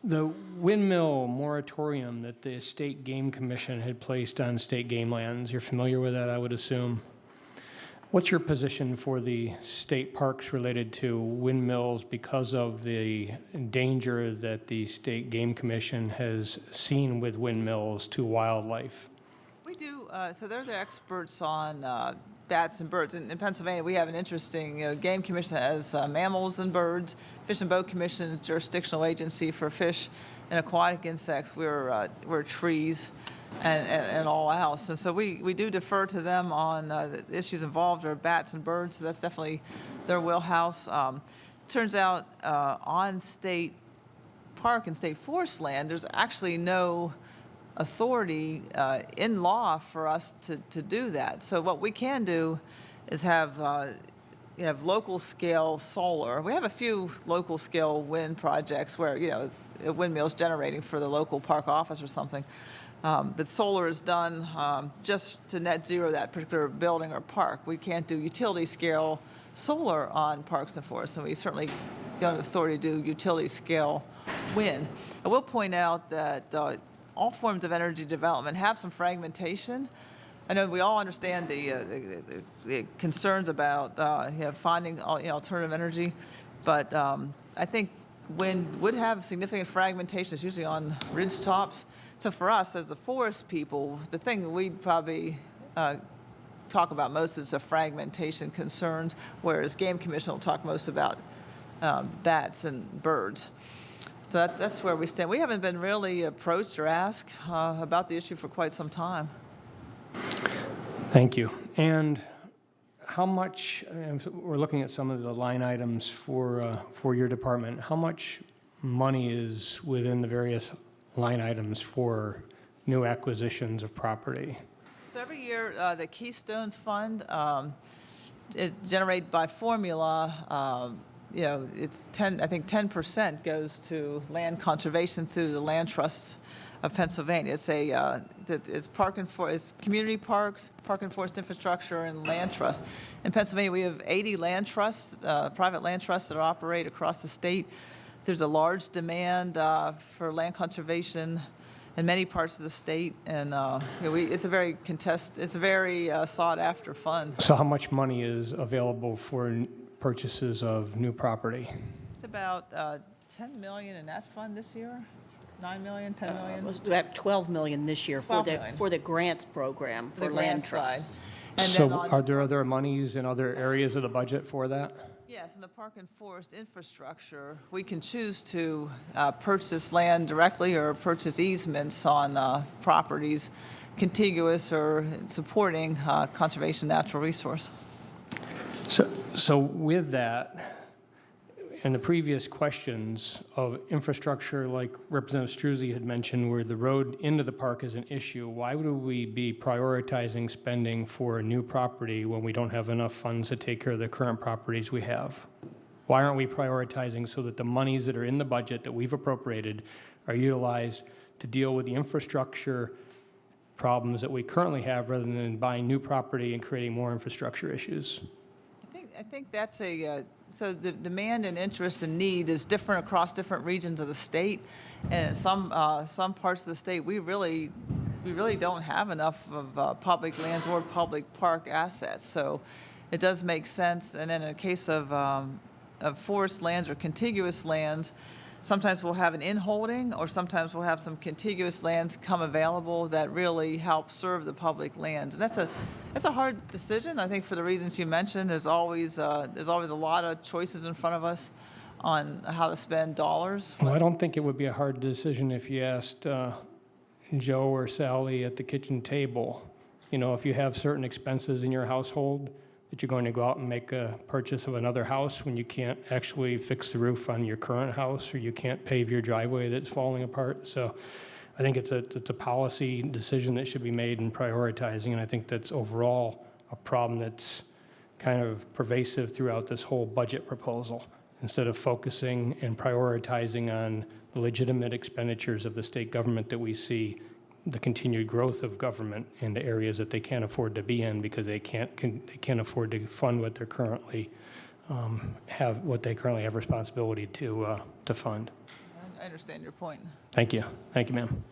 The windmill moratorium that the State Game Commission had placed on state game lands, you're familiar with that, I would assume. What's your position for the state parks related to windmills because of the danger that the State Game Commission has seen with windmills to wildlife? We do, so they're the experts on bats and birds. In Pennsylvania, we have an interesting, Game Commission has mammals and birds, Fish and Boat Commission, jurisdictional agency for fish and aquatic insects. We're trees and all else. And so we do defer to them on the issues involved are bats and birds, so that's definitely their wheelhouse. Turns out on state park and state forest land, there's actually no authority in law for us to do that. So what we can do is have local scale solar. We have a few local scale wind projects where a windmill's generating for the local park office or something. But solar is done just to net zero that particular building or park. We can't do utility scale solar on parks and forests, and we certainly don't have authority to do utility scale wind. I will point out that all forms of energy development have some fragmentation. I know we all understand the concerns about finding alternative energy, but I think wind would have significant fragmentation. It's usually on ridge tops. So for us as the forest people, the thing that we probably talk about most is the fragmentation concerns, whereas Game Commission will talk most about bats and birds. So that's where we stand. We haven't been really approached or asked about the issue for quite some time. Thank you. And how much, we're looking at some of the line items for your department. How much money is within the various line items for new acquisitions of property? So every year, the Keystone Fund, is generated by formula. It's 10. I think 10% goes to land conservation through the land trusts of Pennsylvania. It's it's community parks, park and forest infrastructure, and land trusts. In Pennsylvania, we have 80 land trusts, private land trusts that operate across the state. There's a large demand for land conservation in many parts of the state, and it's a very sought after fund. So how much money is available for purchases of new property? It's about $10 million in that fund this year. 9 million, 10 million. It was about 12 million this year for the grants program for land trusts. And so then are there other monies in other areas of the budget for that? Yes, in the park and forest infrastructure, we can choose to purchase land directly or purchase easements on properties contiguous or supporting conservation natural resource. So with that, and the previous questions of infrastructure, like Representative Struzzi had mentioned, where the road into the park is an issue, why would we be prioritizing spending for a new property when we don't have enough funds to take care of the current properties we have? Why aren't we prioritizing so that the monies that are in the budget that we've appropriated are utilized to deal with the infrastructure problems that we currently have rather than buying new property and creating more infrastructure issues? I think that's so the demand and interest and need is different across different regions of the state, and in some parts of the state we really don't have enough of public lands or public park assets. So it does make sense. And then in a case of forest lands or contiguous lands, sometimes we'll have an in-holding, or sometimes we'll have some contiguous lands come available that really help serve the public lands. And that's a hard decision. I think for the reasons you mentioned, there's always a lot of choices in front of us on how to spend dollars. Well, I don't think it would be a hard decision if you asked Joe or Sally at the kitchen table. If you have certain expenses in your household, that you're going to go out and make a purchase of another house when you can't actually fix the roof on your current house, or you can't pave your driveway that's falling apart. So I think it's a policy decision that should be made in prioritizing, and I think that's overall a problem that's kind of pervasive throughout this whole budget proposal. Instead of focusing and prioritizing on the legitimate expenditures of the state government that we see, the continued growth of government into areas that they can't afford to be in because they can't afford to fund what they're currently have responsibility to fund. I understand your point. Thank you. Thank you, ma'am.